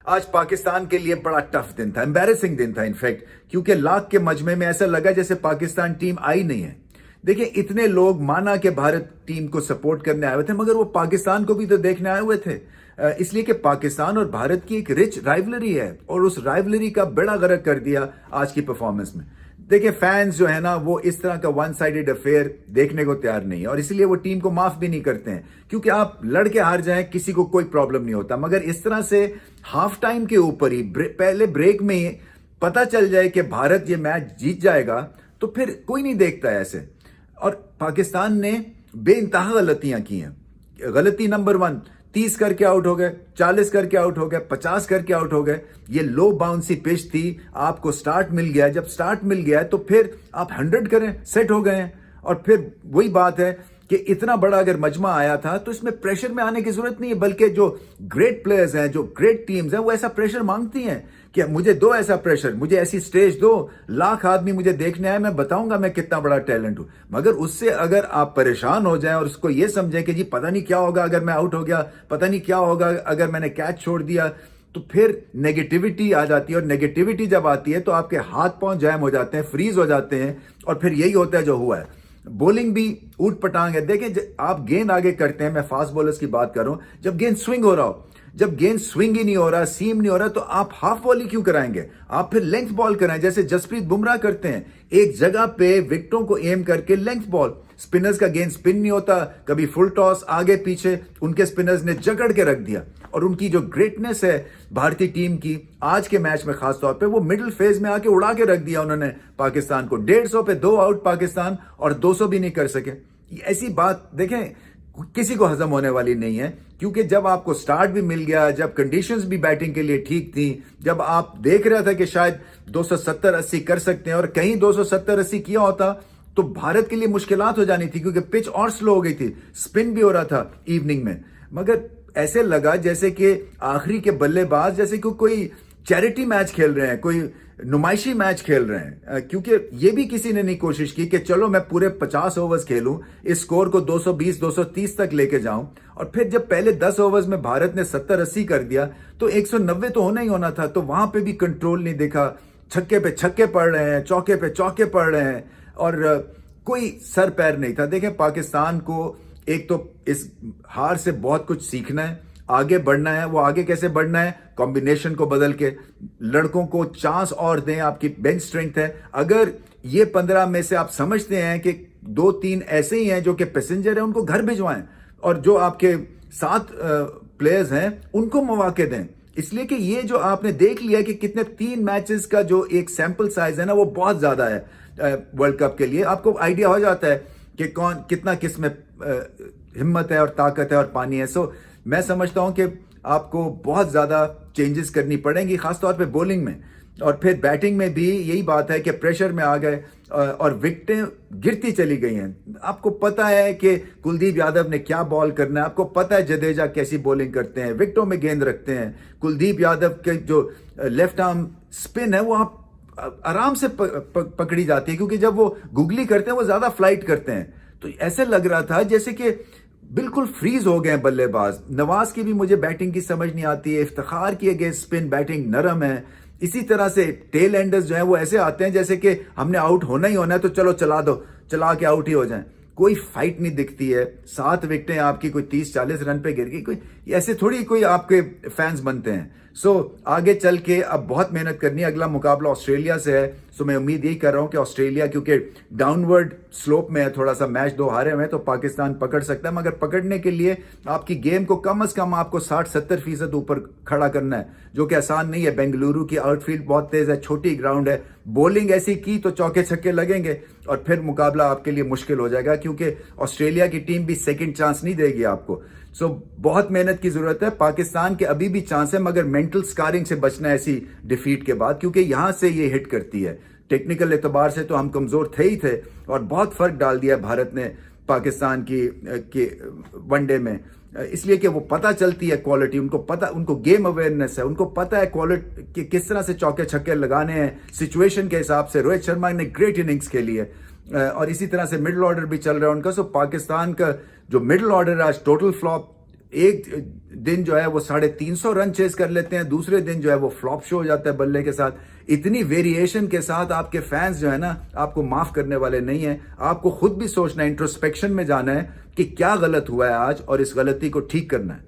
आज पाकिस्तान के लिए बड़ा टफ दिन था, एम्बैरेसिंग दिन था इनफैक्ट, क्योंकि लाख के मजमे में ऐसा लगा जैसे पाकिस्तान टीम आई नहीं है। देखिए, इतने लोग माना कि भारत टीम को सपोर्ट करने आए हुए थे, मगर वो पाकिस्तान को भी तो देखने आए हुए थे। इसलिए कि पाकिस्तान और भारत की एक रिच राइवलरी है और उस राइवलरी का बेड़ा गर्क कर दिया आज की परफॉर्मेंस में। देखिए, फैंस जो है ना, वो इस तरह का वन साइडेड अफेयर देखने को तैयार नहीं है और इसलिए वो टीम को माफ भी नहीं करते हैं, क्योंकि आप लड़के हार जाएं किसी को कोई प्रॉब्लम नहीं होता, मगर इस तरह से हाफ टाइम के ऊपर ही पहले ब्रेक में ही पता चल जाए कि भारत ये मैच जीत जाएगा तो फिर कोई नहीं देखता है ऐसे। और पाकिस्तान ने बेइंतहा गलतियां की हैं। गलती नंबर 1, 30 करके आउट हो गए, 40 करके आउट हो गए, 50 करके आउट हो गए। ये लो बाउंसी पिच थी, आपको स्टार्ट मिल गया। जब स्टार्ट मिल गया है तो फिर आप 100 करें, सेट हो गए हैं। और फिर वही बात है कि इतना बड़ा अगर मजमा आया था तो इसमें प्रेशर में आने की जरूरत नहीं है, बल्कि जो ग्रेट प्लेयर्स हैं, जो ग्रेट टीम्स हैं, वो ऐसा प्रेशर मांगती हैं कि मुझे दो ऐसा प्रेशर, मुझे ऐसी स्टेज दो, लाख आदमी मुझे देखने आए, मैं बताऊंगा मैं कितना बड़ा टैलेंट हूं। मगर उससे अगर आप परेशान हो जाएं और उसको ये समझें कि जी पता नहीं क्या होगा अगर मैं आउट हो गया, पता नहीं क्या होगा अगर मैंने कैच छोड़ दिया, तो फिर नेगेटिविटी आ जाती है। और नेगेटिविटी जब आती है तो आपके हाथ पांव जैम हो जाते हैं, फ्रीज हो जाते हैं, और फिर यही होता है जो हुआ है। बॉलिंग भी ऊट पटांग है। देखें, आप गेंद आगे करते हैं, मैं फास्ट बॉलर्स की बात कर रहा हूं, जब गेंद स्विंग हो रहा हो, जब गेंद स्विंग ही नहीं हो रहा, सीम नहीं हो रहा, तो आप हाफ बॉल ही क्यों कराएंगे? आप फिर लेंथ बॉल कराएं, जैसे जसप्रीत बुमराह करते हैं, एक जगह पे विकेटों को एम करके लेंथ बॉल। स्पिनर्स का गेंद स्पिन नहीं होता, कभी फुल टॉस आगे पीछे, उनके स्पिनर्स ने जकड़ के रख दिया। और उनकी जो ग्रेटनेस है भारतीय टीम की आज के मैच में खासतौर पे, वो मिडिल फेज में आके उड़ा के रख दिया उन्होंने पाकिस्तान को। 150 पे 2 आउट पाकिस्तान, और 200 भी नहीं कर सके। ऐसी बात देखें किसी को हजम होने वाली नहीं है, क्योंकि जब आपको स्टार्ट भी मिल गया, जब कंडीशंस भी बैटिंग के लिए ठीक थी, जब आप देख रहा था कि शायद 270-80 कर सकते हैं, और कहीं 270-80 किया होता तो भारत के लिए मुश्किलात हो जानी थी, क्योंकि पिच और स्लो हो गई थी, स्पिन भी हो रहा था इवनिंग में। मगर ऐसे लगा जैसे कि आखिरी के बल्लेबाज जैसे कि कोई चैरिटी मैच खेल रहे हैं, कोई नुमाइशी मैच खेल रहे हैं, क्योंकि ये भी किसी ने नहीं कोशिश की कि चलो मैं पूरे 50 ओवर्स खेलूं, इस स्कोर को 220-230 तक लेके जाऊं। और फिर जब पहले 10 ओवर्स में भारत ने 70-80 कर दिया तो 190 तो होना ही होना था, तो वहां पे भी कंट्रोल नहीं दिखा। छक्के पे छक्के पड़ रहे हैं, चौके पे चौके पड़ रहे हैं, और कोई सर पैर नहीं था। देखें, पाकिस्तान को एक तो इस हार से बहुत कुछ सीखना है, आगे बढ़ना है। वो आगे कैसे बढ़ना है? कॉम्बिनेशन को बदल के, लड़कों को चांस और दें। आपकी बेंच स्ट्रेंथ है, अगर ये 15 में से आप समझते हैं कि 2-3 ऐसे ही हैं जो कि पैसेंजर हैं, उनको घर भिजवाएं, और जो आपके 7 प्लेयर्स हैं उनको मौके दें। इसलिए कि ये जो आपने देख लिया कि कितने 3 मैचेस का जो एक सैंपल साइज है ना, वो बहुत ज्यादा है वर्ल्ड कप के लिए। आपको आइडिया हो जाता है कि कौन कितना किस में हिम्मत है और ताकत है और पानी है। सो मैं समझता हूं कि आपको बहुत ज्यादा चेंजेस करनी पड़ेंगी, खासतौर पे बॉलिंग में। और फिर बैटिंग में भी यही बात है कि प्रेशर में आ गए और विकेटें गिरती चली गई हैं। आपको पता है कि कुलदीप यादव ने क्या बॉल करना है, आपको पता है जडेजा कैसी बॉलिंग करते हैं, विकेटों में गेंद रखते हैं। कुलदीप यादव के जो लेफ्ट आर्म स्पिन है वो आप आराम से पकड़ी जाती है, क्योंकि जब वो गुगली करते हैं वो ज्यादा फ्लाइट करते हैं। तो ऐसे लग रहा था जैसे कि बिल्कुल फ्रीज हो गए बल्लेबाज। नवाज की भी मुझे बैटिंग की समझ नहीं आती है, इफ्तिखार की अगेंस्ट स्पिन बैटिंग नरम है। इसी तरह से टेल एंडर्स जो है वो ऐसे आते हैं जैसे कि हमने आउट होना ही होना है तो चलो चला दो, चला के आउट ही हो जाए। कोई फाइट नहीं दिखती है। 7 विकेटें आपकी कोई 30-40 रन पे गिर गई, कोई ऐसे थोड़ी कोई आपके फैंस बनते हैं। सो आगे चल के अब बहुत मेहनत करनी है। अगला मुकाबला ऑस्ट्रेलिया से है, सो मैं उम्मीद यही कर रहा हूं कि ऑस्ट्रेलिया, क्योंकि डाउनवर्ड स्लोप में है थोड़ा सा, मैच 2 हारे हुए हैं, तो पाकिस्तान पकड़ सकता है। मगर पकड़ने के लिए आपकी गेम को कम से कम आपको 60-70% ऊपर खड़ा करना है, जो कि आसान नहीं है। बेंगलुरु की आउटफील्ड बहुत तेज है, छोटी ग्राउंड है, बॉलिंग ऐसी की तो चौके छक्के लगेंगे और फिर मुकाबला आपके लिए मुश्किल हो जाएगा, क्योंकि ऑस्ट्रेलिया की टीम भी सेकंड चांस नहीं देगी आपको। सो बहुत मेहनत की जरूरत है। पाकिस्तान के अभी भी चांस है, मगर मेंटल स्कारिंग से बचना है ऐसी डिफीट के बाद, क्योंकि यहां से ये हिट करती है। टेक्निकल एतबार से तो हम कमजोर थे ही थे, और बहुत फर्क डाल दिया भारत ने पाकिस्तान की वनडे में, इसलिए कि वो पता चलती है क्वालिटी, उनको पता, उनको गेम अवेयरनेस है, उनको पता है क्वालिटी कि किस तरह से चौके छक्के लगाने हैं सिचुएशन के हिसाब से। रोहित शर्मा ने ग्रेट इनिंग्स खेली है, और इसी तरह से मिडिल ऑर्डर भी चल रहा है उनका। सो पाकिस्तान का जो मिडिल ऑर्डर आज टोटल फ्लॉप एक दिन जो है वो 350 रन चेस कर लेते हैं, दूसरे दिन जो है वो फ्लॉप शो हो जाता है बल्ले के साथ। इतनी वेरिएशन के साथ आपके फैंस जो है ना आपको माफ करने वाले नहीं है। आपको खुद भी सोचना है, इंट्रोस्पेक्शन में जाना है कि क्या गलत हुआ है आज और इस गलती को ठीक करना है।